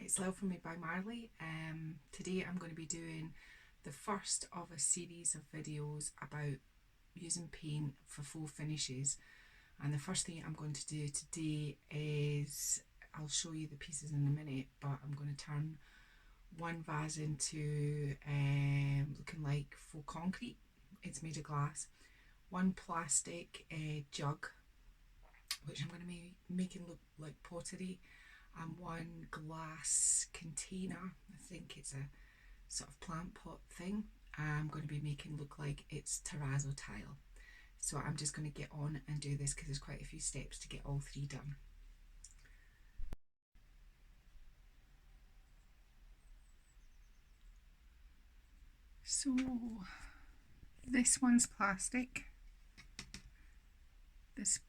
It's Lil from Me by Marley. Today I'm going to be doing the first of a series of videos about using paint for faux finishes. And the first thing I'm going to do today is, I'll show you the pieces in a minute, but I'm going to turn one vase into looking like faux concrete. It's made of glass. One plastic jug, which I'm going to be making look like pottery, and one glass container. I think it's a sort of plant pot thing. I'm going to be making look like it's terrazzo tile. So I'm just going to get on and do this because there's quite a few steps to get all three done. So this one's plastic. This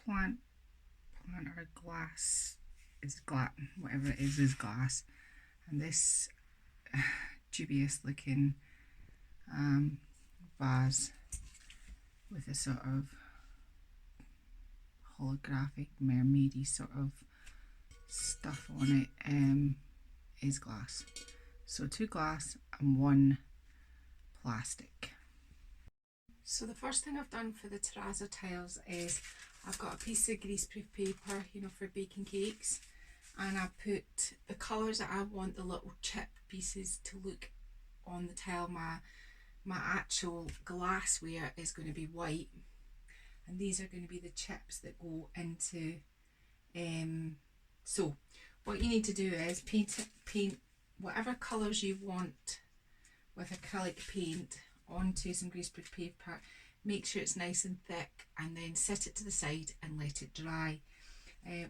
plant or glass is glass, whatever it is glass, and this dubious looking vase with a sort of holographic mermaidy sort of stuff on it is glass. So two glass and one plastic. So the first thing I've done for the terrazzo tiles is I've got a piece of greaseproof paper, you know, for baking cakes, and I put the colours that I want the little chip pieces to look on the tile. My actual glassware is going to be white, and these are going to be the chips that go into so what you need to do is paint whatever colours you want with acrylic paint onto some greaseproof paper. Make sure it's nice and thick, and then set it to the side and let it dry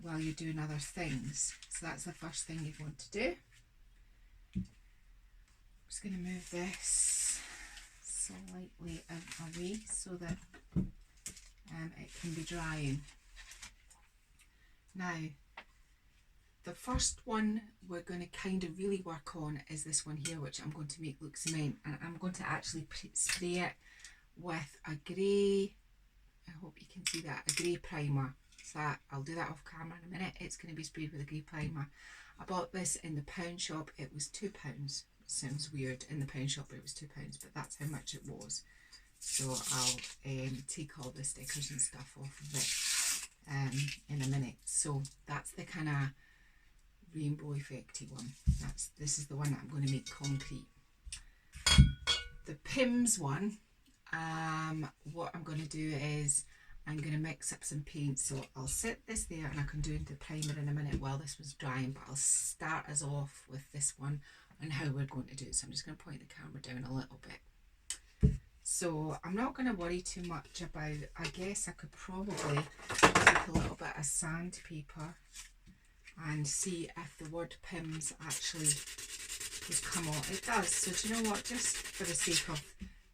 while you're doing other things. So that's the first thing you want to do. I'm just going to move this slightly away so that it can be drying. Now, the first one we're going to kind of really work on is this one here, which I'm going to make look cement, and I'm going to actually spray it with a grey, I hope you can see that, a grey primer. So I'll do that off camera in a minute. It's going to be sprayed with a grey primer. I bought this in the pound shop. It was £2. It sounds weird, in the pound shop it was £2, but that's how much it was. So I'll take all the stickers and stuff off of it in a minute. So that's the kind of rainbow effecty one. This is the one that I'm going to make concrete. The Pims one, what I'm going to do is I'm going to mix up some paint. So I'll set this there, and I can do the primer in a minute while this was drying, but I'll start us off with this one and how we're going to do it. So I'm just going to point the camera down a little bit. So I'm not going to worry too much about, I guess I could probably take a little bit of sandpaper and see if the word Pims actually would come on. It does. So do you know what, just for the sake of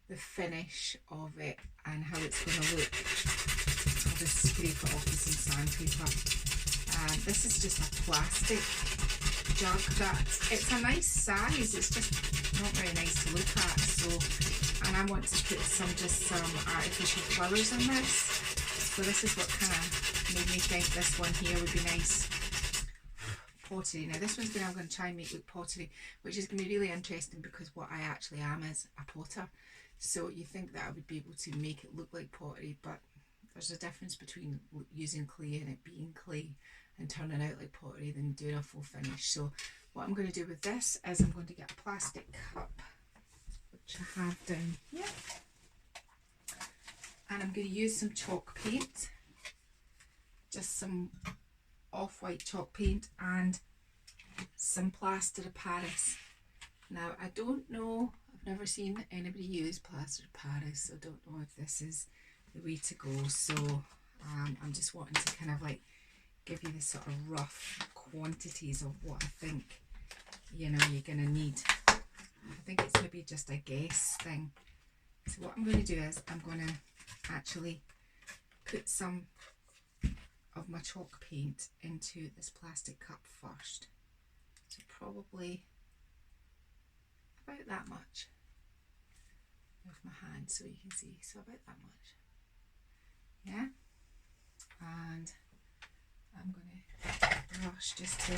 the finish of it and how it's going to look, I'll just scrape it off with some sandpaper. This is just a plastic jug that it's a nice size, it's just not very nice to look at. So, and I want to put some artificial flowers in this. So this is what kind of made me think this one here would be nice. Pottery. Now this one's I'm going to try and make look pottery, which is going to be really interesting because what I actually am is a potter. So you think that I would be able to make it look like pottery, but there's a difference between using clay and it being clay and turning out like pottery than doing a full finish. So what I'm going to do with this is I'm going to get a plastic cup, which I have down here, and I'm going to use some chalk paint, just some off-white chalk paint and some plaster of Paris. Now I don't know, I've never seen anybody use plaster of Paris, so I don't know if this is the way to go. So I'm just wanting to kind of like give you the sort of rough quantities of what I think, you know, you're going to need. I think it's maybe just a guess thing. So what I'm going to do is I'm going to actually put some of my chalk paint into this plastic cup first. So probably about that much with my hand so you can see. So about that much. Yeah. And I'm going to brush just to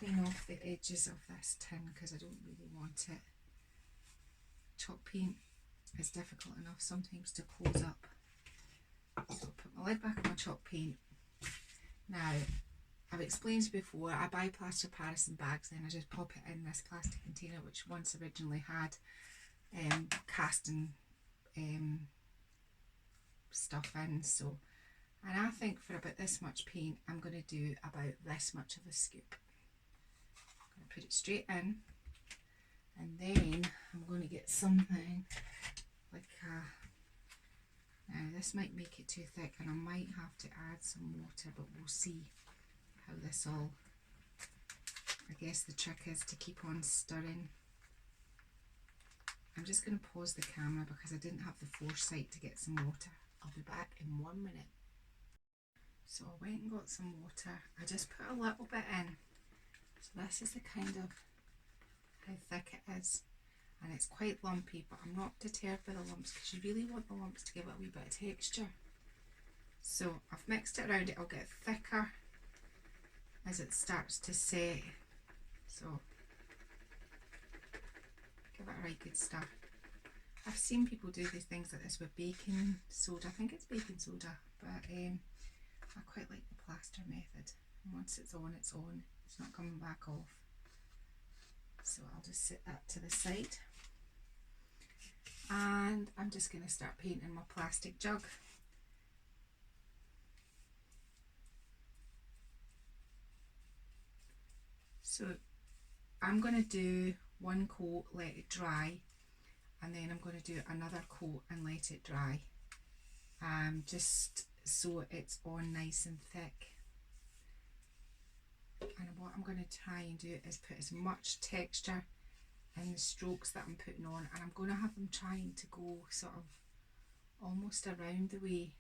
clean off the edges of this tin because I don't really want it. Chalk paint is difficult enough sometimes to close up. So I'll put my lid back on my chalk paint. Now, I've explained before, I buy plaster Paris in bags, then I just pop it in this plastic container which once originally had casting stuff in. So, and I think for about this much paint I'm going to do about this much of a scoop. I'm going to put it straight in, and then I'm going to get something like a, now this might make it too thick and I might have to add some water, but we'll see how this all, I guess the trick is to keep on stirring. I'm just going to pause the camera because I didn't have the foresight to get some water. I'll be back in 1 minute. So I went and got some water. I just put a little bit in. So this is the kind of how thick it is. And it's quite lumpy, but I'm not deterred by the lumps because you really want the lumps to give it a wee bit of texture. So I've mixed it around. It'll get thicker as it starts to set. So give it a right good stir. I've seen people do these things like this with baking soda. I think it's baking soda, but I quite like the plaster method. And once it's on, it's on. It's not coming back off. So I'll just set that to the side. And I'm just going to start painting my plastic jug. So I'm going to do one coat, let it dry, and then I'm going to do another coat and let it dry, just so it's on nice and thick. And what I'm going to try and do is put as much texture in the strokes that I'm putting on, and I'm going to have them trying to go sort of almost around the way,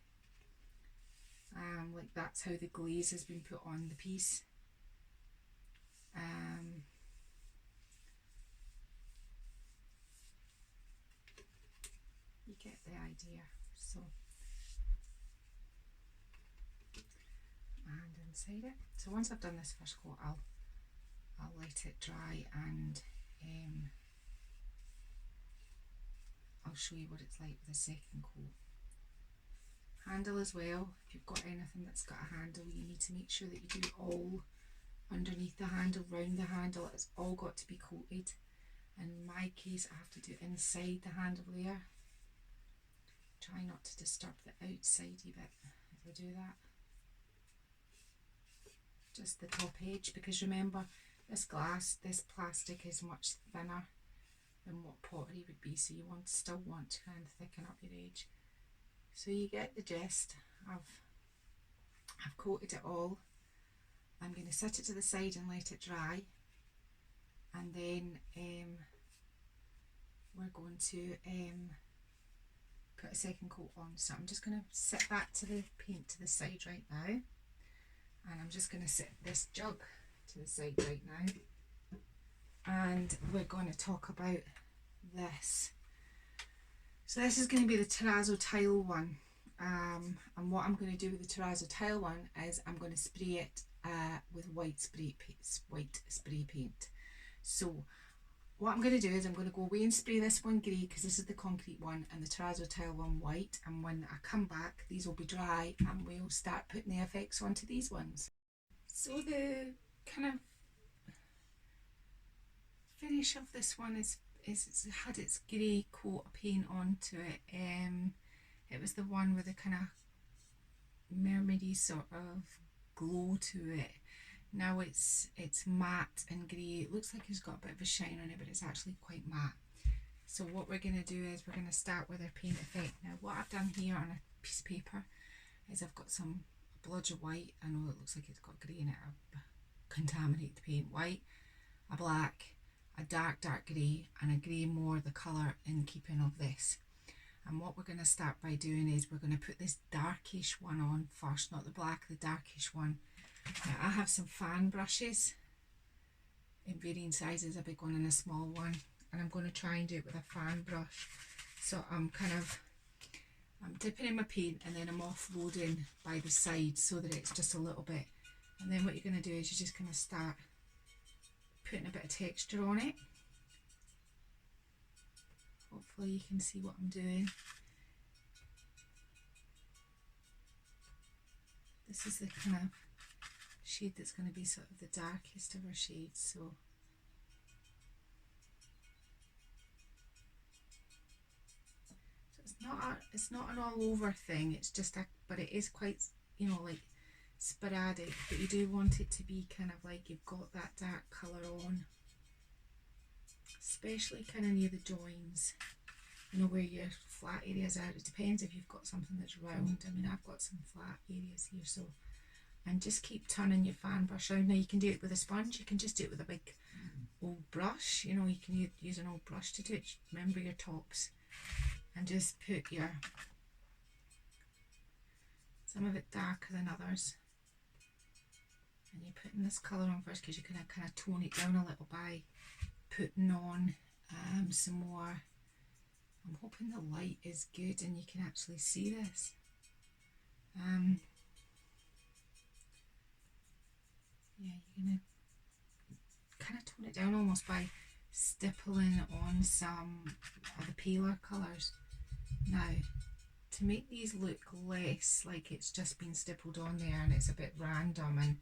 like that's how the glaze has been put on the piece. You get the idea. So, and inside it. So once I've done this first coat, I'll let it dry, and I'll show you what it's like with the second coat. Handle as well. If you've got anything that's got a handle, you need to make sure that you do all underneath the handle, round the handle. It's all got to be coated. In my case, I have to do inside the handle layer. Try not to disturb the outsidey bit if I do that. Just the top edge, because remember, this glass, this plastic is much thinner than what pottery would be, so you still want to kind of thicken up your edge. So you get the gist. I've coated it all. I'm going to set it to the side and let it dry, and then we're going to put a second coat on. So I'm just going to set that to the paint to the side right now, and I'm just going to set this jug to the side right now, and we're going to talk about this. So this is going to be the terrazzo tile one, and what I'm going to do with the terrazzo tile one is I'm going to spray it with white spray paint. So what I'm going to do is I'm going to go away and spray this one grey, because this is the concrete one, and the terrazzo tile one white, and when I come back these will be dry and we'll start putting the effects onto these ones. So the kind of finish of this one is it's had its grey coat of paint onto it. It was the one with a kind of mermaidy sort of glow to it. Now it's matte and grey. It looks like it's got a bit of a shine on it, but it's actually quite matte. So what we're going to do is we're going to start with our paint effect. Now what I've done here on a piece of paper is I've got some bludge of white. I know it looks like it's got grey in it. I'll contaminate the paint. White, a black, a dark grey, and a grey more the colour in keeping of this. And what we're going to start by doing is we're going to put this darkish one on first, not the black, the darkish one. Now I have some fan brushes in varying sizes, a big one and a small one, and I'm going to try and do it with a fan brush. So I'm dipping in my paint, and then I'm offloading by the side so that it's just a little bit. And then what you're going to do is you're just going to start putting a bit of texture on it. Hopefully you can see what I'm doing. This is the kind of shade that's going to be sort of the darkest of our shades, so it's not an all over thing, it's just but it is quite, you know, like sporadic, but you do want it to be kind of like you've got that dark colour on, especially kind of near the joins, you know, where your flat areas are. It depends if you've got something that's round. I mean, I've got some flat areas here, so, and just keep turning your fan brush around. Now you can do it with a sponge, you can just do it with a big old brush, you know, you can use an old brush to do it. Remember your tops, and just put your, some of it darker than others, and you're putting this colour on first because you're going to kind of tone it down a little by putting on some more. I'm hoping the light is good and you can actually see this. Yeah, you're going to kind of tone it down almost by stippling on some of the paler colours. Now, to make these look less like it's just been stippled on there and it's a bit random and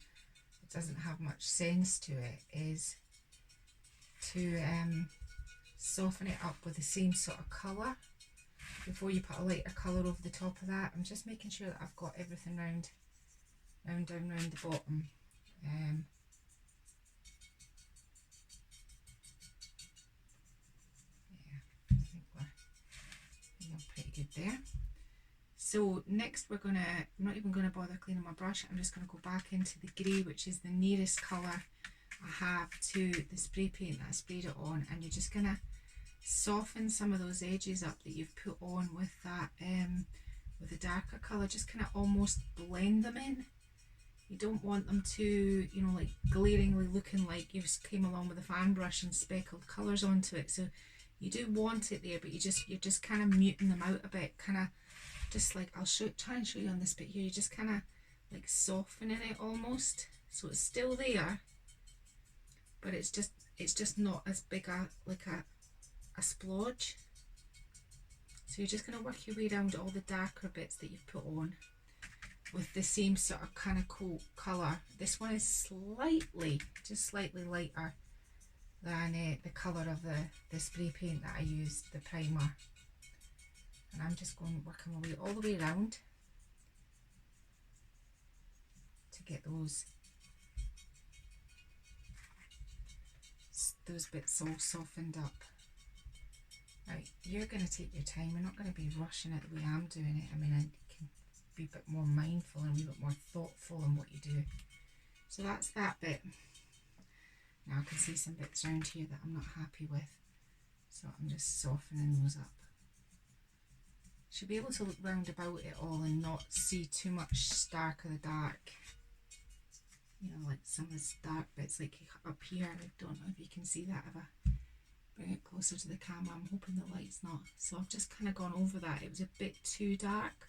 it doesn't have much sense to it, is to soften it up with the same sort of colour before you put a lighter colour over the top of that. I'm just making sure that I've got everything round down round the bottom. Yeah, I think we're pretty good there. So next we're gonna, I'm not even gonna bother cleaning my brush, I'm just gonna go back into the grey, which is the nearest colour I have to the spray paint that I sprayed it on, and you're just gonna soften some of those edges up that you've put on with that with the darker colour. Just kind of almost blend them in. You don't want them to, you know, like glaringly looking like you've came along with a fan brush and speckled colours onto it. So you do want it there, but you're just kind of muting them out a bit, kind of just like, I'll try and show you on this bit here. You're just kind of like softening it almost, so it's still there, but it's just not as big like a splodge. So you're just going to work your way around all the darker bits that you've put on with the same sort of kind of cool colour. This one is just slightly lighter than the colour of the spray paint that I used, the primer. And I'm just going working my way all the way around to get those bits all softened up. Right, you're going to take your time. We're not going to be rushing it the way I'm doing it. I mean, I can be a bit more mindful and a bit more thoughtful in what you do. So that's that bit. Now I can see some bits around here that I'm not happy with, so I'm just softening those up. Should be able to look round about it all and not see too much dark of the dark. You know, like some of the dark bits, like up here. I don't know if you can see that. If I bring it closer to the camera, I'm hoping the light's not. So I've just kind of gone over that. It was a bit too dark.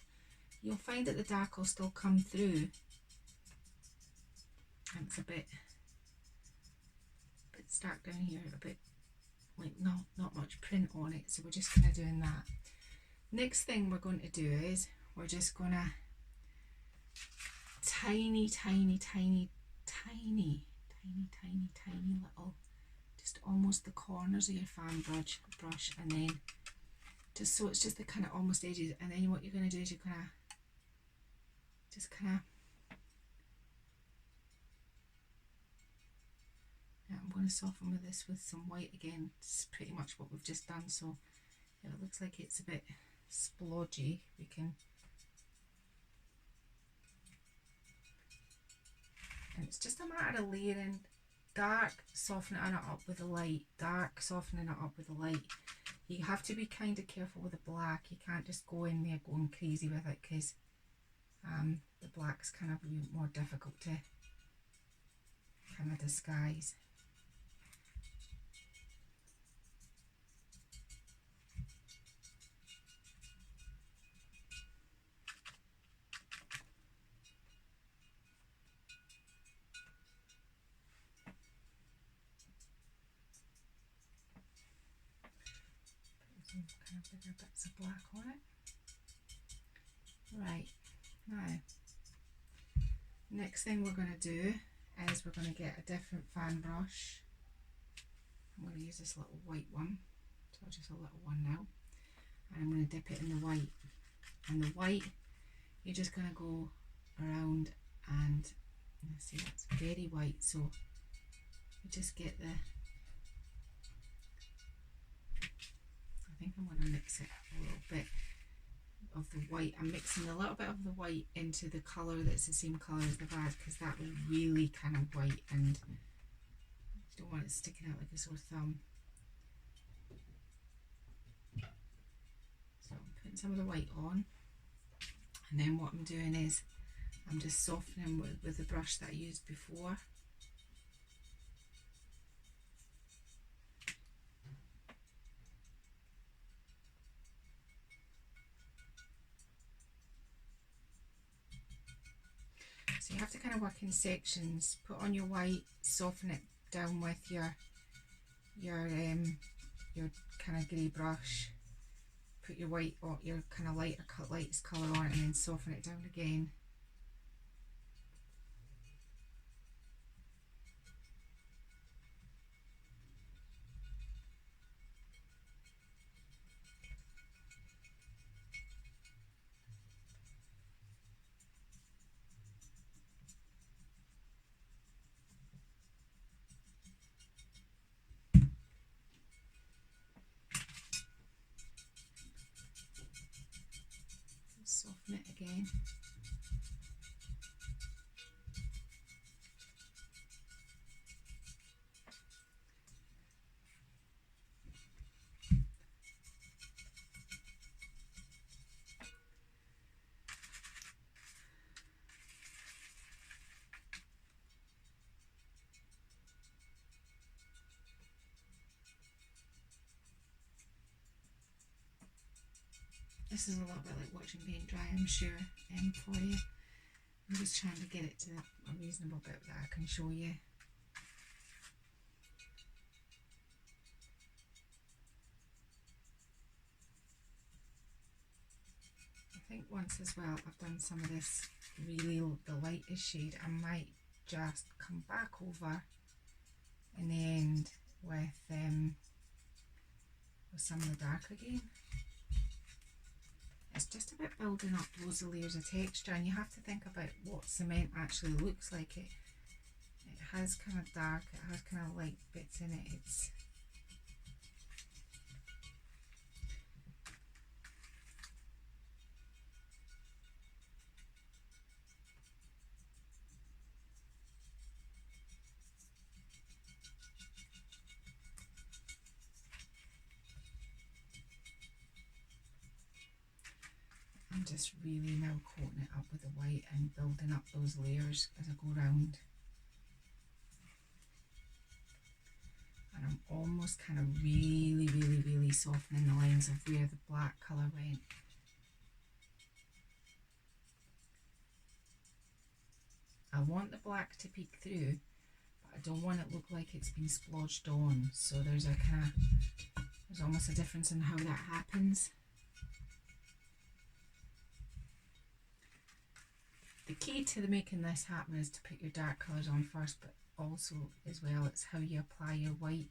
You'll find that the dark will still come through, and it's a bit stark down here, a bit like not much print on it. So we're just kind of doing that. Next thing we're going to do is we're just going to tiny little, just almost the corners of your fan brush, and then just so it's just the kind of almost edges, and then what you're going to do is you're going to just kind of, I'm going to soften with this with some white again. It's pretty much what we've just done, so if it looks like it's a bit splodgy, we can, and it's just a matter of layering dark, softening it up with the light, dark, softening it up with the light. You have to be kind of careful with the black. You can't just go in there going crazy with it, because the black's kind of more difficult to kind of disguise. some kind of bigger bits of black on it. Right, now, next thing we're going to do is we're going to get a different fan brush. I'm going to use this little white one, so just a little one now, and I'm going to dip it in the white. And the white, you're just going to go around and, let's see, that's very white, so you just get the, I think I'm going to mix it a little bit of the white. I'm mixing a little bit of the white into the colour that's the same colour as the vase, because that was really kind of white and you don't want it sticking out like a sore thumb. So I'm putting some of the white on, and then what I'm doing is I'm just softening with the brush that I used before. So you have to kind of work in sections. Put on your white, soften it down with your kind of grey brush. Put your white or your kind of lightest colour on it, and then soften it down again. Soften it again. This is a little bit like watching paint dry, I'm sure, for you. I'm just trying to get it to a reasonable bit that I can show you. I think once as well I've done some of this really the lightest shade, I might just come back over in the end with some of the dark again. It's just about building up those layers of texture, and you have to think about what cement actually looks like. It has kind of dark, it has kind of light bits in it. I'm just really now coating it up with the white and building up those layers as I go round. And I'm almost kind of really softening the lines of where the black colour went. I want the black to peek through, but I don't want it to look like it's been splodged on. So there's almost a difference in how that happens. The key to making this happen is to put your dark colours on first, but also as well it's how you apply your white.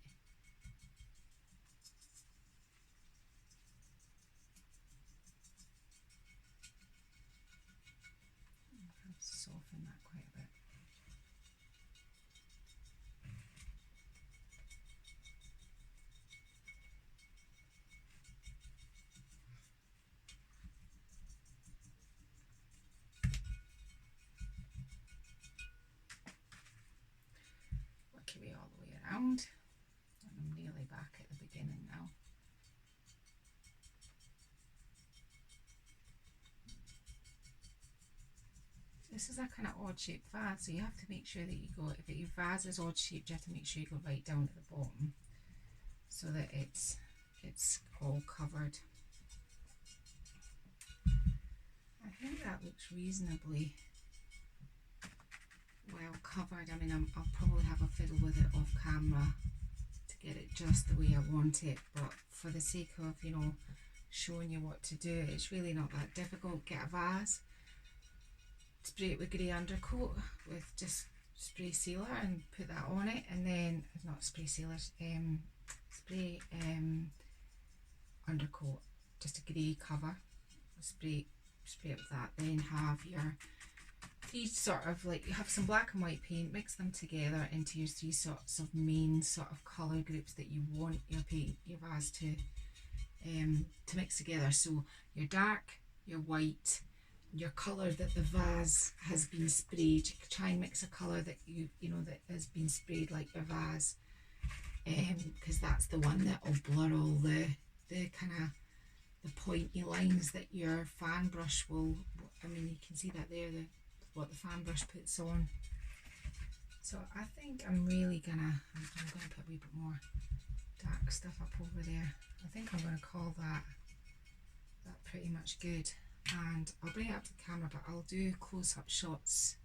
I'll soften that quite a bit. Work your way all the way around, and I'm nearly back at the beginning now. This is a kind of odd shaped vase, so you have to make sure that you go, if your vase is odd shaped, you have to make sure you go right down to the bottom so that it's all covered. I think that looks reasonably well covered. I mean, I'll probably have a fiddle with it off camera to get it just the way I want it, but for the sake of, you know, showing you what to do, it's really not that difficult. Get a vase, spray it with grey undercoat with just spray sealer and put that on it, and then not spray sealers, spray undercoat, just a grey cover, spray it with that. Then have your three sort of, like, you have some black and white paint, mix them together into your three sorts of main sort of colour groups that you want your paint, your vase to mix together. So your dark, your white, your colour that the vase has been sprayed. Try and mix a colour that you know that has been sprayed like your vase, because that's the one that will blur all the kind of the pointy lines that your fan brush will. I mean, you can see that there, what the fan brush puts on. So I think I'm really gonna put a wee bit more dark stuff up over there. I think I'm gonna call that pretty much good. And I'll bring it up to the camera, but I'll do close-up shots.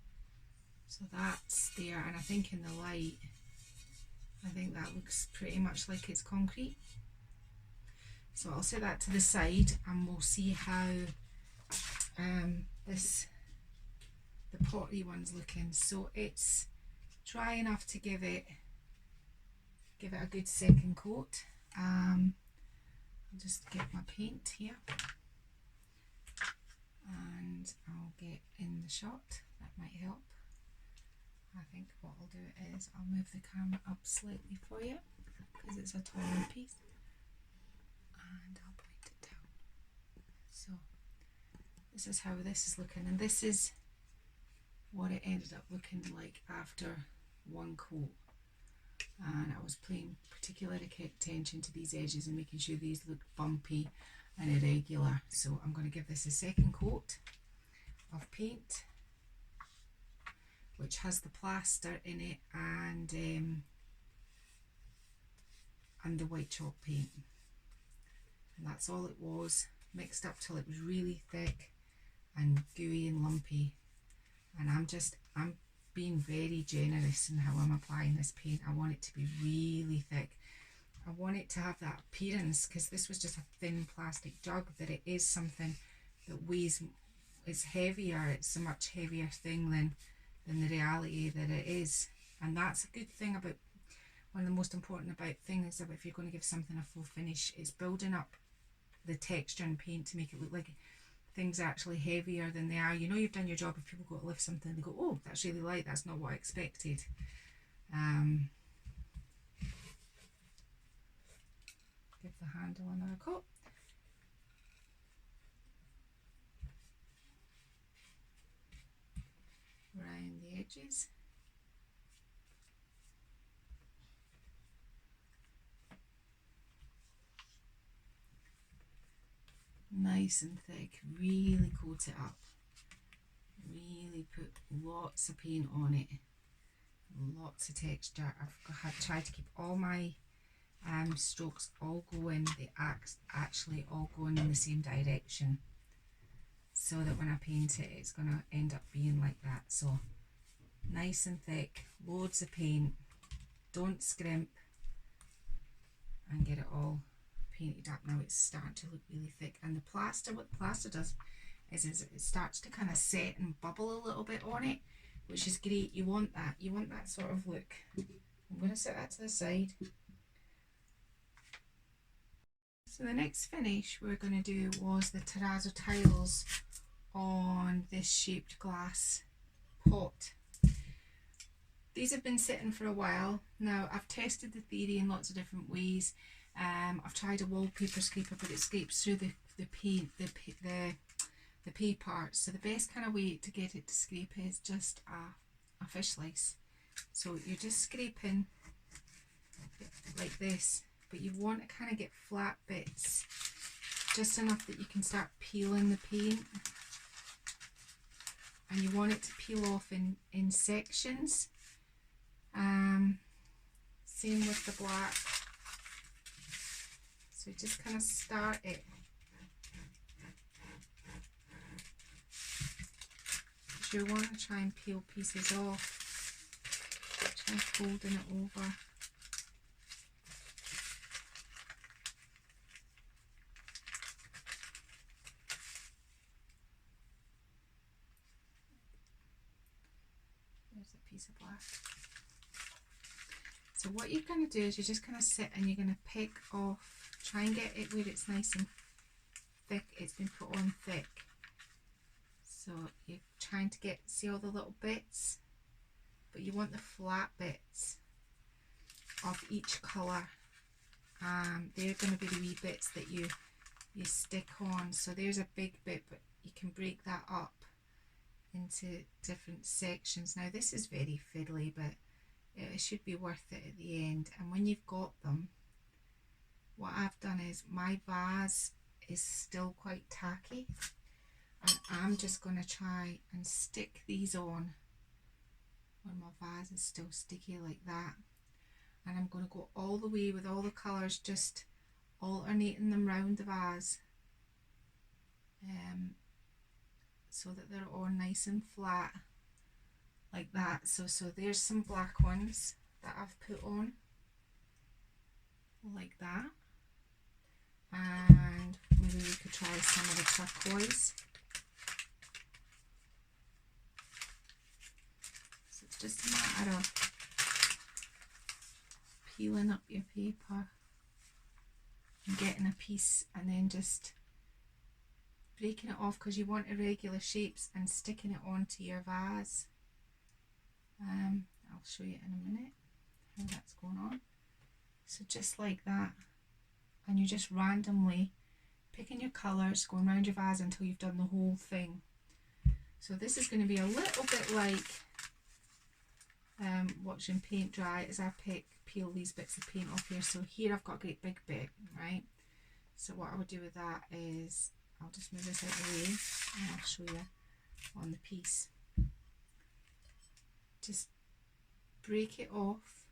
So that's there, and I think in the light, I think that looks pretty much like it's concrete. So I'll set that to the side, and we'll see how the pottery one's looking. So it's dry enough to give it a good second coat. I'll just get my paint here, and I'll get in the shot. That might help. I think what I'll do is I'll move the camera up slightly for you because it's a taller piece, and I'll point it down. So this is how this is looking, and this is what it ended up looking like after one coat. And I was paying particular attention to these edges and making sure these look bumpy and irregular. So I'm going to give this a second coat of paint, which has the plaster in it and the white chalk paint, and that's all it was, mixed up till it was really thick and gooey and lumpy. And I'm being very generous in how I'm applying this paint. I want it to be really thick. I want it to have that appearance, because this was just a thin plastic jug, that it is something that weighs, it's heavier, it's a much heavier thing than the reality that it is. And that's a good thing about, one of the most important about things about if you're going to give something a full finish, is building up the texture and paint to make it look like things are actually heavier than they are. You know you've done your job if people go to lift something and they go, oh, that's really light, that's not what I expected. Give the handle another coat. Around the edges. Nice and thick, really coat it up, really put lots of paint on it, lots of texture. I've tried to keep all my strokes all going, they actually all going in the same direction, so that when I paint it, it's going to end up being like that. So nice and thick, loads of paint, don't scrimp, and get it all painted up. Now it's starting to look really thick, and the plaster, what the plaster does is it starts to kind of set and bubble a little bit on it, which is great. You want that sort of look. I'm going to set that to the side. So the next finish we're going to do was the terrazzo tiles on this shaped glass pot. These have been sitting for a while now. I've tested the theory in lots of different ways. I've tried a wallpaper scraper, but it scrapes through the paint, the paper. So the best kind of way to get it to scrape is just a fish slice. So you're just scraping like this, but you want to kind of get flat bits, just enough that you can start peeling the paint. And you want it to peel off in sections. Same with the black. So just kind of start it. So you want to try and peel pieces off. Try folding it over. there's a piece of black. So what you're going to do is you're just going to sit and you're going to pick off, try and get it where it's nice and thick, it's been put on thick. So you're trying to see all the little bits, but you want the flat bits of each colour. They're going to be the wee bits that you stick on. So there's a big bit, but you can break that up into different sections. Now this is very fiddly, but it should be worth it at the end. And when you've got them, what I've done is my vase is still quite tacky, and I'm just going to try and stick these on when my vase is still sticky like that. And I'm going to go all the way with all the colours, just alternating them round the vase, so that they're all nice and flat like that. So there's some black ones that I've put on like that, and maybe we could try some of the turquoise. So it's just a matter of peeling up your paper and getting a piece and then just breaking it off, because you want irregular shapes, and sticking it onto your vase. I'll show you in a minute how that's going on. So just like that, and you're just randomly picking your colours, going around your vase until you've done the whole thing. So this is going to be a little bit like watching paint dry as I peel these bits of paint off here. So here I've got a great big bit, right? So what I would do with that is I'll just move this out of the way and I'll show you on the piece. Just break it off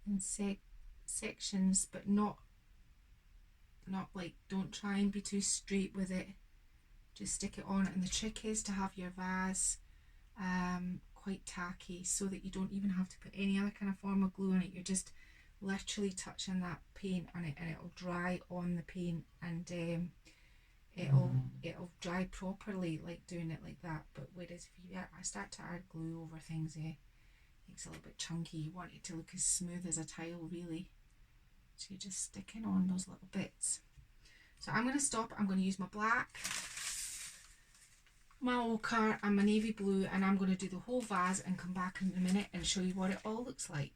in sections, but not like, don't try and be too straight with it. Just stick it on, and the trick is to have your vase quite tacky, so that you don't even have to put any other kind of form of glue on it. You're just literally touching that paint on it, and it'll dry on the paint, and it'll dry properly, like doing it like that. But whereas if I start to add glue over things, it makes it a little bit chunky. You want it to look as smooth as a tile, really. So you're just sticking on those little bits. So I'm going to stop. I'm going to use my black, my ochre and my navy blue, and I'm going to do the whole vase and come back in a minute and show you what it all looks like.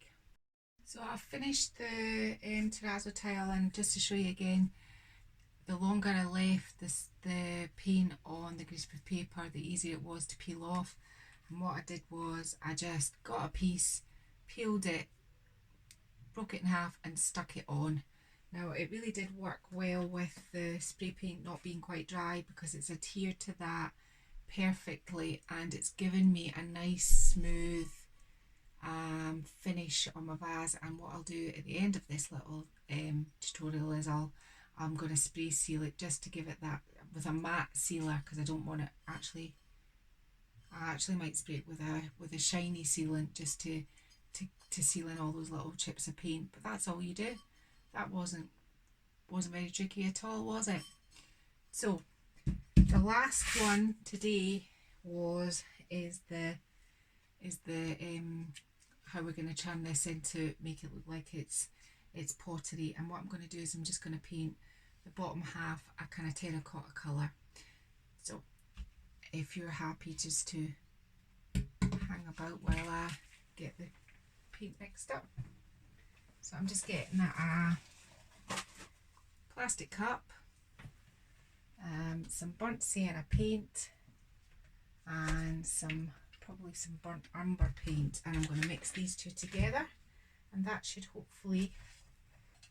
So I've finished the terrazzo tile, and just to show you again, the longer I left the paint on the greaseproof paper, the easier it was to peel off. And what I did was I just got a piece, peeled it, broke it in half and stuck it on. Now it really did work well with the spray paint not being quite dry, because it's adhered to that perfectly, and it's given me a nice smooth finish on my vase. And what I'll do at the end of this little tutorial is I'm going to spray seal it, just to give it that with a matte sealer, because I don't want it I actually might spray it with a shiny sealant, just to seal in all those little chips of paint. But that's all you do. That wasn't very tricky at all, was it? So the last one today is the how we're going to turn this into, make it look like it's pottery. And what I'm going to do is I'm just going to paint the bottom half a kind of terracotta colour. So if you're happy just to hang about while I get the paint mixed up. So I'm just getting a plastic cup, some burnt sienna paint, and probably some burnt umber paint, and I'm going to mix these two together, and that should hopefully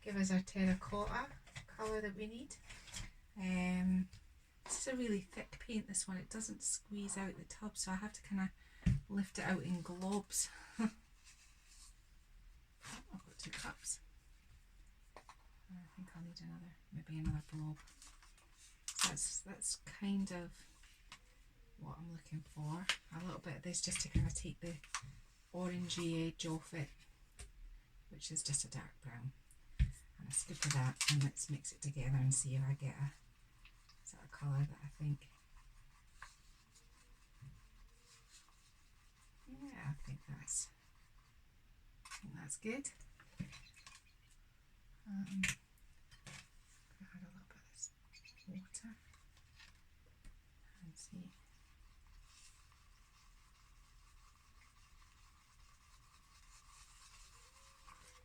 give us our terracotta colour that we need. This is a really thick paint, this one. It doesn't squeeze out the tub, so I have to kind of lift it out in globs. I've got 2 cups. I think I'll need maybe another blob. That's kind of what I'm looking for. A little bit of this just to kind of take the orangey edge off it, which is just a dark brown. And a scoop of that, and let's mix it together and see if I get a sort of colour that I think. Yeah, that's good. Add a little bit of this water and see.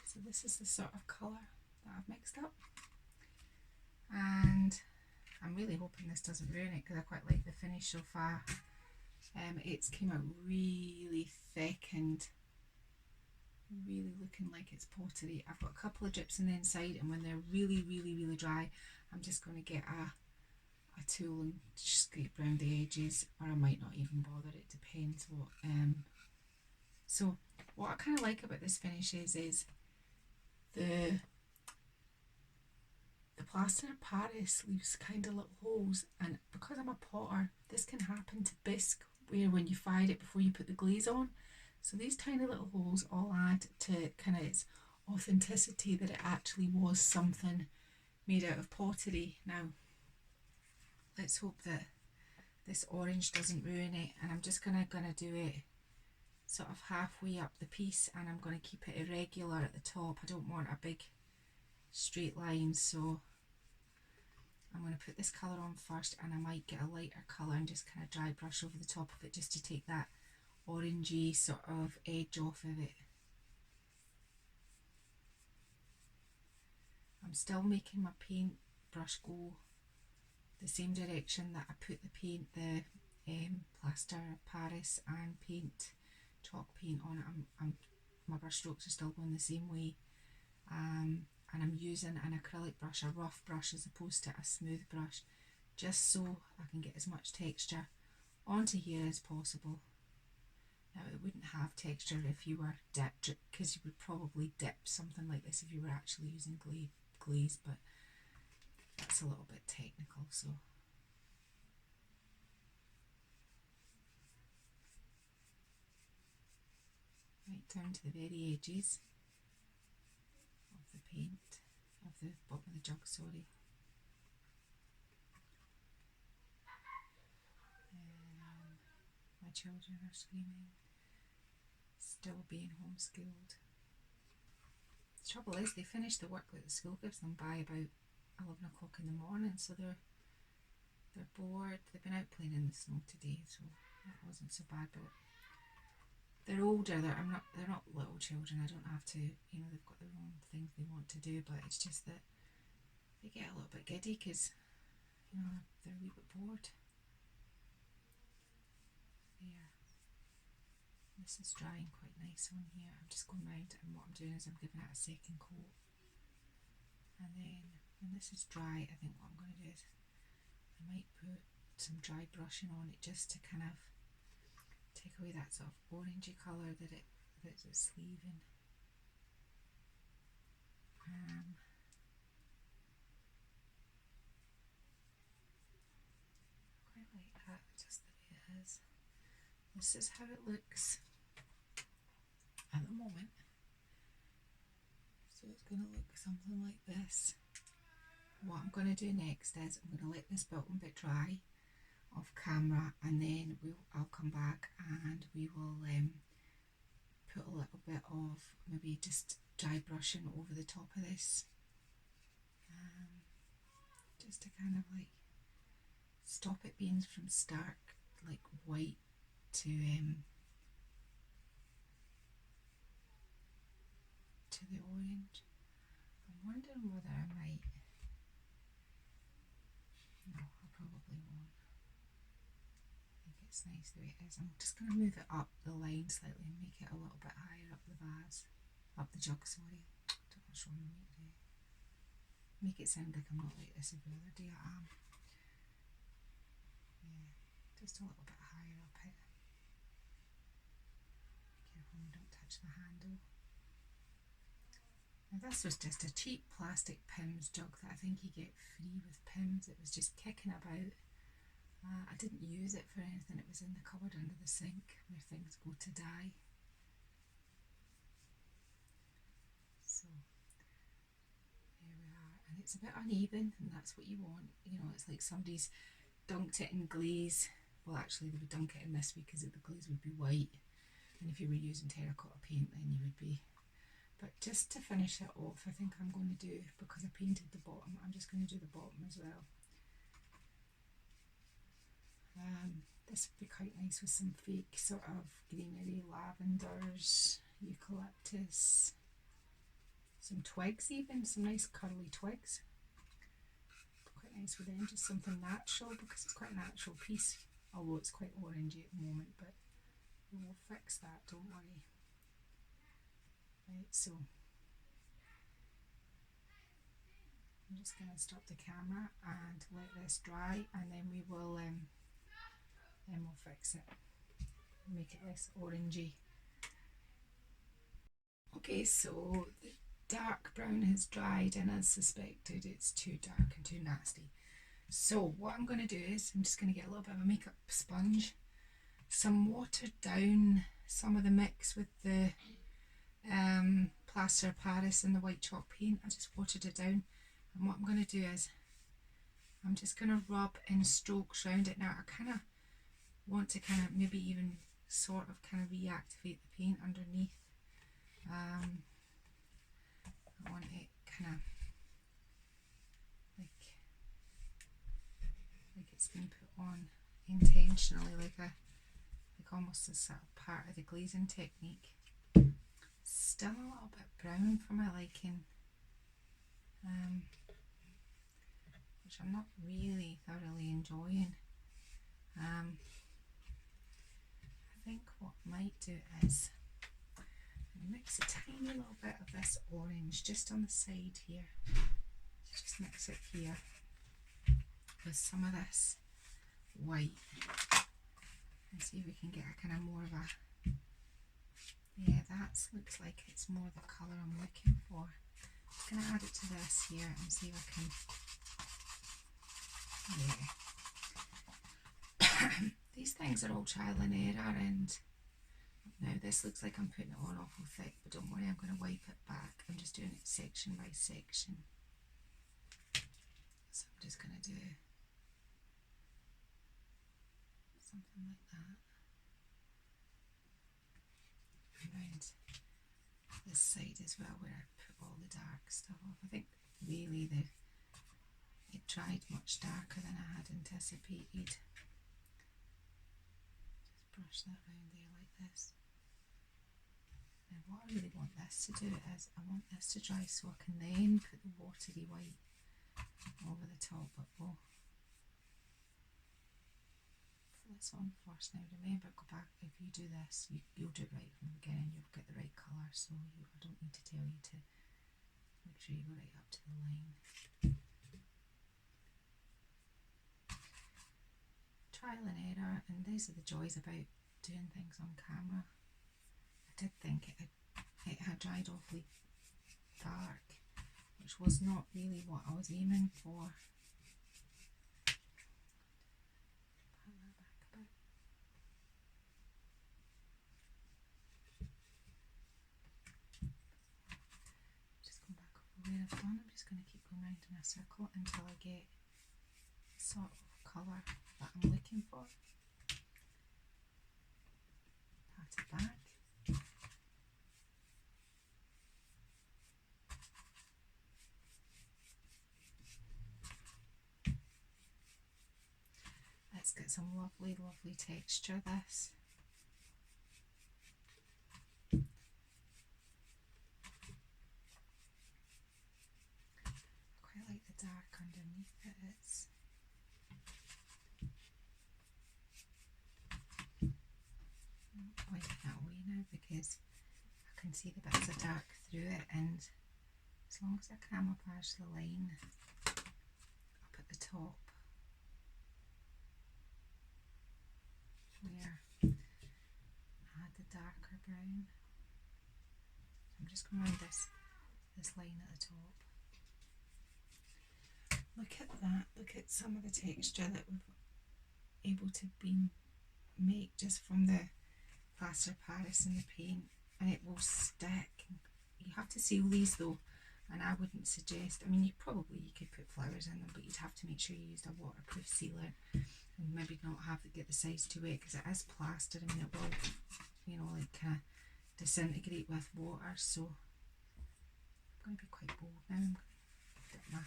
So this is the sort of colour that I've mixed up, and I'm really hoping this doesn't ruin it because I quite like the finish so far. It's came out really thick and really looking like it's pottery. I've got a couple of drips on the inside, and when they're really dry, I'm just going to get a tool and scrape around the edges, or I might not even bother, it depends what. So what I kind of like about this finish is the plaster of Paris leaves kind of little holes, and because I'm a potter, this can happen to bisque, where when you fire it before you put the glaze on. So these tiny little holes all add to kind of its authenticity, that it actually was something made out of pottery. Now let's hope that this orange doesn't ruin it, and I'm just gonna do it sort of halfway up the piece, and I'm going to keep it irregular at the top. I don't want a big straight line, so I'm going to put this colour on first, and I might get a lighter colour and just kind of dry brush over the top of it just to take that orangey sort of edge off of it. I'm still making my paint brush go the same direction that I put the paint, the plaster of Paris and chalk paint on it. My brush strokes are still going the same way, and I'm using an acrylic brush, a rough brush as opposed to a smooth brush, just so I can get as much texture onto here as possible. Now it wouldn't have texture if you were dipped, because you would probably dip something like this if you were actually using glaze, but that's a little bit technical. So right down to the very edges of the paint, of the bottom of the jug, sorry. My children are screaming, still being homeschooled. The trouble is, they finish the work that the school gives them by about 11 o'clock in the morning, so they're bored. They've been out playing in the snow today, so that wasn't so bad. But they're older. They're not little children. I don't have to, they've got their own things they want to do, but it's just that they get a little bit giddy because they're a wee bit bored. There. This is drying quite nice on here. I'm just going round, and what I'm doing is I'm giving it a second coat, and then when this is dry, I think what I'm going to do is I might put some dry brushing on it just to kind of take away that sort of orangey colour that it's leaving. Quite like that, just the way it is. This is how it looks at the moment. So it's going to look something like this. What I'm going to do next is I'm going to let this bottom bit dry off camera, and then I'll come back and we will put a little bit of maybe just dry brushing over the top of this, just to kind of like stop it being from stark like white to the orange. I'm wondering whether I might. No, I probably won't. I think it's nice the way it is. I'm just going to move it up the line slightly and make it a little bit higher up the vase, up the jug, sorry. I don't know what's wrong with me today. Make it sound like I'm not like this every other day. I am. Yeah, just a little bit higher up it. Be careful you don't touch the handle. Now this was just a cheap plastic Pimm's jug that I think you get free with Pimm's. It was just kicking about. I didn't use it for anything. It was in the cupboard under the sink where things go to die. So there we are, and it's a bit uneven, and that's what you want. It's like somebody's dunked it in glaze. Well, actually they would dunk it in this because the glaze would be white, and if you were using terracotta paint then you would be But just to finish it off, I think I'm going to do, because I painted the bottom, I'm just going to do the bottom as well. This would be quite nice with some fake sort of greenery, lavenders, eucalyptus, some twigs even, some nice curly twigs. Quite nice with them, just something natural, because it's quite a natural piece, although it's quite orangey at the moment, but we'll fix that, don't worry. Right, so I'm just going to stop the camera and let this dry, and then we'll fix it, make it less orangey. Okay, so the dark brown has dried, and as suspected it's too dark and too nasty. So what I'm going to do is I'm just going to get a little bit of a makeup sponge, some watered down some of the mix with the plaster of Paris and the white chalk paint. I just watered it down, and what I'm going to do is I'm just going to rub in strokes around it. Now I kind of want to kind of maybe even sort of kind of reactivate the paint underneath. I want it kind of like it's been put on intentionally, like almost a sort of part of the glazing technique. Still a little bit brown for my liking, which I'm not really thoroughly enjoying. I think what I might do is mix a tiny little bit of this orange just on the side here. Just mix it here with some of this white and see if we can get a kind of more of a, yeah, that looks like it's more the colour I'm looking for. I'm going to add it to this here and see if I can, yeah. These things are all trial and error, and now this looks like I'm putting it on awful thick, but don't worry, I'm going to wipe it back. I'm just doing it section by section. So I'm just going to do something like that around this side as well, where I put all the dark stuff off. I think really it dried much darker than I had anticipated. Just brush that around there like this. Now what I really want this to do is I want this to dry so I can then put the watery white over the top, but we'll put this on first. Now remember, go back, if you do this, you'll do it right from the beginning, you'll get the right colour, so I don't need to tell you to make sure you go right up to the line. Trial and error, and these are the joys about doing things on camera. I did think it had dried awfully dark, which was not really what I was aiming for. Pat that back a bit. Just come back over where I've done. I'm just going to keep going round in a circle until I get the sort of colour that I'm looking for. Pat it back. Let's get some lovely, lovely texture, this. I quite like the dark underneath it. It's wipe that away now because I can see the bits of dark through it, and as long as I camouflage the line up at the top where I had the darker brown, I'm just going around this line at the top. Look at that, look at some of the texture that we've able to make just from the plaster of Paris and the paint, and it will stick. You have to seal these though, and I wouldn't suggest, I mean you could put flowers in them, but you'd have to make sure you used a waterproof sealer and maybe not get the sides too wet, because it is plaster. I mean it will, you know, like kind of disintegrate with water, so going to be quite bold now. I'm going to dip my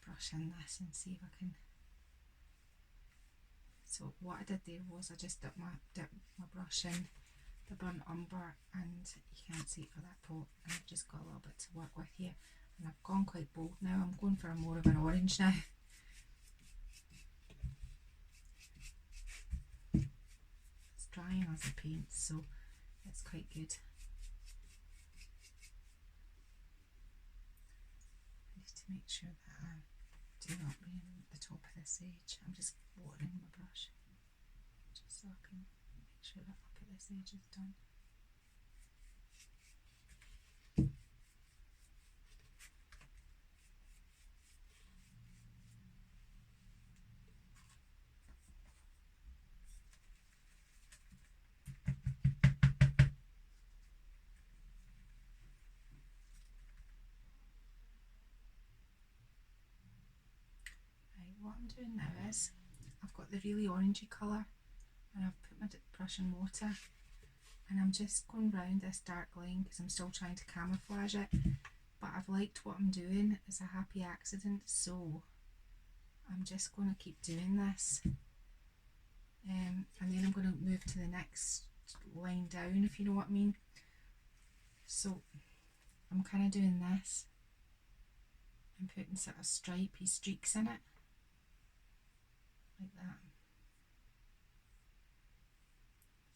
brush in this and see if I can. So what I did there was I just dipped my brush in the burnt umber, and you can't see it for that pot, and I've just got a little bit to work with here, and I've gone quite bold now. I'm going for more of an orange now. It's drying as a paint, so it's quite good. I need to make sure that I do not ruin the top of this edge. I'm just watering my brush just so I can make sure that up at this edge is done. What I'm doing now is I've got the really orangey colour, and I've put my brush in water, and I'm just going round this dark line because I'm still trying to camouflage it, but I've liked what I'm doing. It's a happy accident, so I'm just going to keep doing this, and then I'm going to move to the next line down, if you know what I mean. So I'm kind of doing this and putting sort of stripy streaks in it, like that.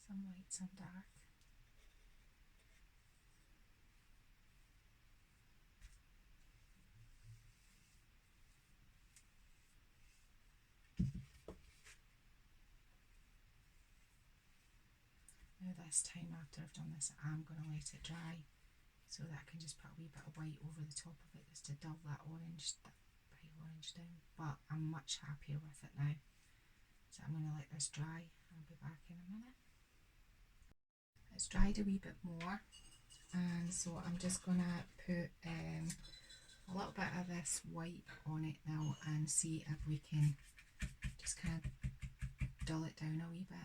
Some light, some dark. Now this time, after I've done this, I'm going to let it dry so that I can just put a wee bit of white over the top of it just to dull that orange, that bright orange down. But I'm much happier with it now. So I'm going to let this dry. I'll be back in a minute. It's dried a wee bit more, and so I'm just going to put a little bit of this white on it now and see if we can just kind of dull it down a wee bit.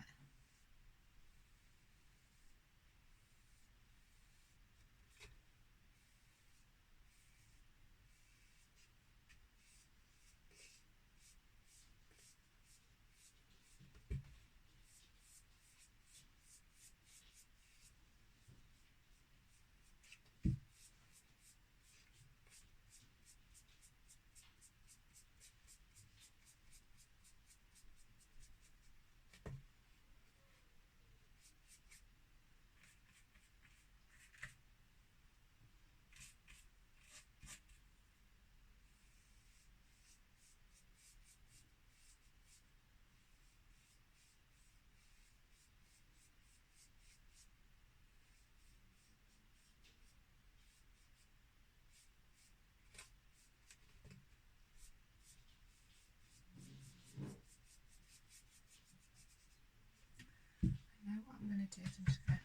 Now what I'm going to do is I'm just going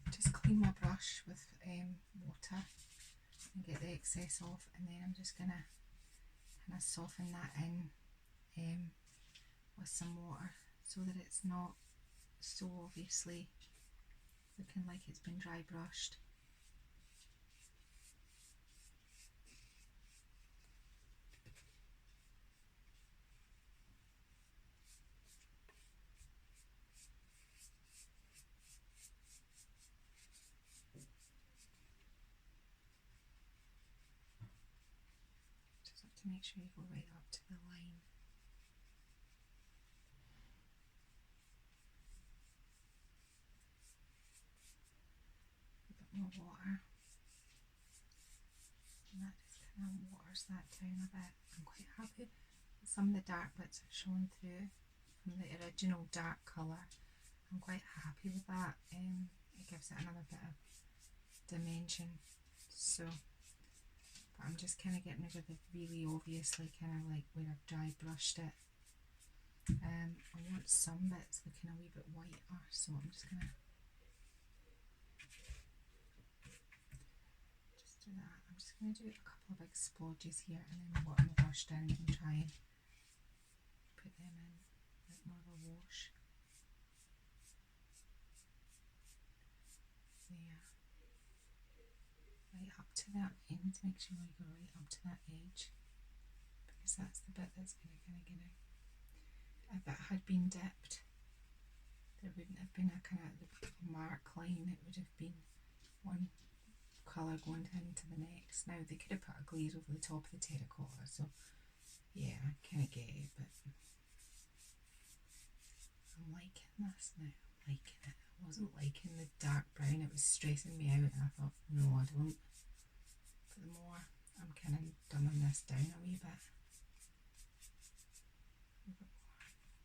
to just clean my brush with water and get the excess off, and then I'm just going to kind of soften that in with some water so that it's not so obviously looking like it's been dry brushed. Just have to make sure you go right up to the line. A bit more water, and that just kind of waters that down a bit. I'm quite happy with some of the dark bits have shown through from the original dark colour. I'm quite happy with that. It gives it another bit of dimension. So, but I'm just kind of getting rid of the really obviously kind of like where I've dry brushed it. I want some bits looking a wee bit whiter, so I'm just gonna just do that. I'm just gonna do a couple of big splodges here, and then water my brush down and try and put them in like more of a wash. There. right up to that end, make sure you go right up to that edge, because that's the bit that's going to kind of get out. If it had been dipped, there wouldn't have been a kind of mark line, it would have been one colour going into the next. Now they could have put a glaze over the top of the terracotta, so yeah, I kind of get it, but I'm liking this now, I'm liking it. I wasn't liking the dark brown, it was stressing me out, and I thought, no, I don't. But the more I'm kind of dumbing this down a wee bit,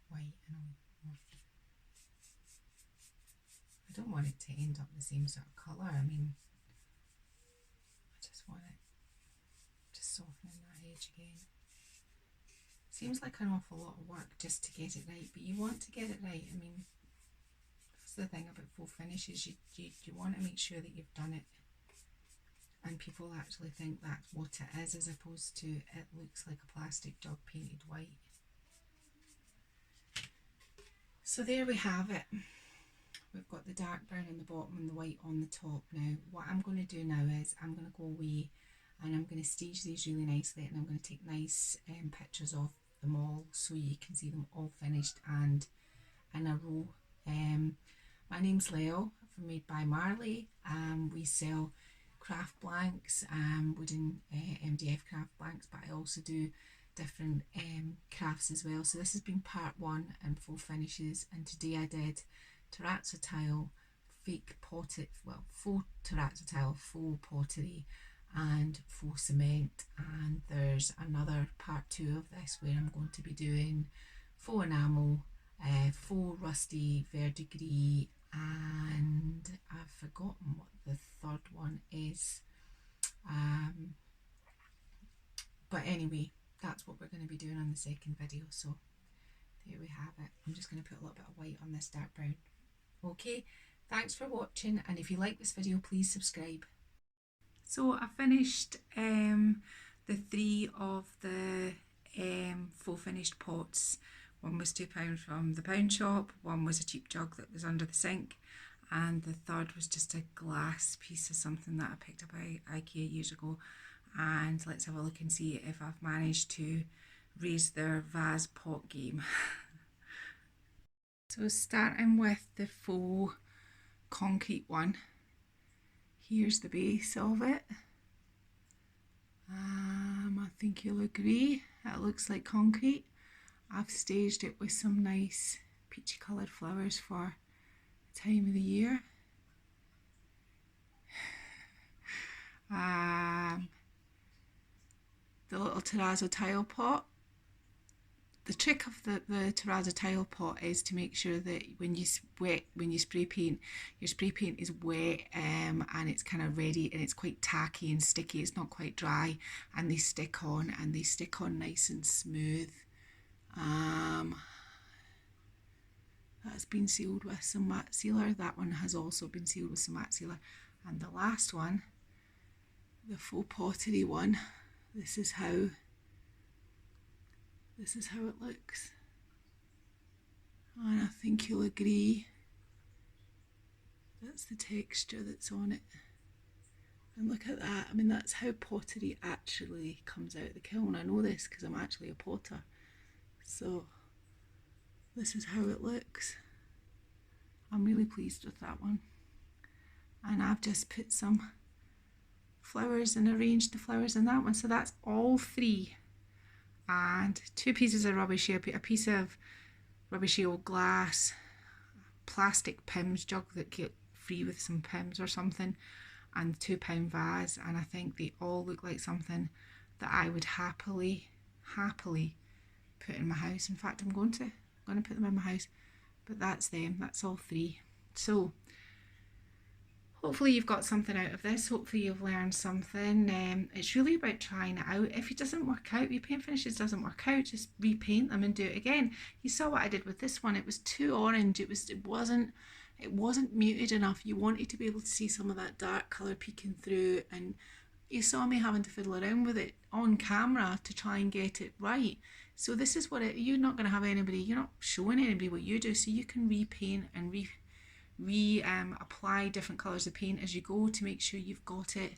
white and a wee more. I don't want it to end up the same sort of colour. I mean, I just want it just softening that edge again. Seems like an awful lot of work just to get it right, but you want to get it right. I mean, that's the thing about faux finishes. You want to make sure that you've done it and people actually think that's what it is, as opposed to it looks like a plastic jug painted white. So there we have it. We've got the dark brown on the bottom and the white on the top. Now what I'm going to do now is I'm going to go away and I'm going to stage these really nicely, and I'm going to take nice pictures of them all so you can see them all finished and in a row. My name's Leo from Made by Marley. We sell craft blanks, wooden MDF craft blanks, but I also do different crafts as well. So this has been part 1 and faux finishes, and today I did terrazzo tile, fake potted, well, faux terrazzo tile, faux pottery and faux cement, and there's another part 2 of this where I'm going to be doing faux enamel, faux rusty verdigris, and I've forgotten what the third one is, but anyway, that's what we're going to be doing on the second video. So there we have it. I'm just going to put a little bit of white on this dark brown. Okay, thanks for watching, and if you like this video, please subscribe. So I finished the 3 of the faux finished pots. One was £2 from the pound shop, one was a cheap jug that was under the sink, and the third was just a glass piece of something that I picked up at IKEA years ago. And let's have a look and see if I've managed to raise their vase pot game. So starting with the faux concrete one, here's the base of it. I think you'll agree, it looks like concrete. I've staged it with some nice peachy coloured flowers for the time of the year. The little terrazzo tile pot. The trick of the terrazzo tile pot is to make sure that when you spray paint, your spray paint is wet and it's kind of ready, and it's quite tacky and sticky. It's not quite dry, and they stick on, nice and smooth. That's been sealed with some matte sealer. That one has also been sealed with some matte sealer. And the last one, the faux pottery one, this is how it looks, and I think you'll agree that's the texture that's on it. And look at that, I mean, that's how pottery actually comes out of the kiln. I know this because I'm actually a potter. So this is how it looks. I'm really pleased with that one, and I've just put some flowers and arranged the flowers in that one. So that's all 3. And 2 pieces of rubbish here, a piece of rubbishy old glass, plastic Pims jug that get free with some Pims or something, and £2 vase. And I think they all look like something that I would happily put in my house. In fact, I'm going to put them in my house. But that's them, that's all 3. So hopefully you've got something out of this. Hopefully you've learned something. It's really about trying it out. If it doesn't work out, your paint finishes doesn't work out, just repaint them and do it again. You saw what I did with this one. It was too orange. It wasn't muted enough. You wanted to be able to see some of that dark colour peeking through, and you saw me having to fiddle around with it on camera to try and get it right. So this is what you're not going to have anybody, you're not showing anybody what you do, so you can repaint and apply different colours of paint as you go to make sure you've got it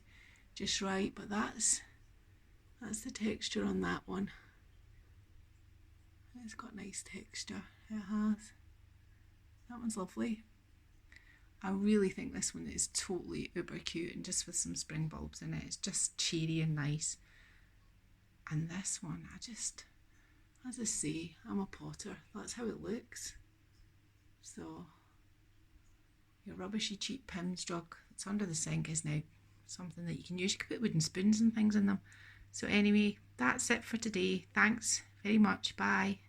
just right, but that's the texture on that one. It's got nice texture, it has. That one's lovely. I really think this one is totally uber cute, and just with some spring bulbs in it, it's just cheery and nice. And this one, as I say, I'm a potter, that's how it looks. So your rubbishy cheap Pim's jug that's under the sink is now something that you can use. You can put wooden spoons and things in them. So anyway, that's it for today. Thanks very much. Bye.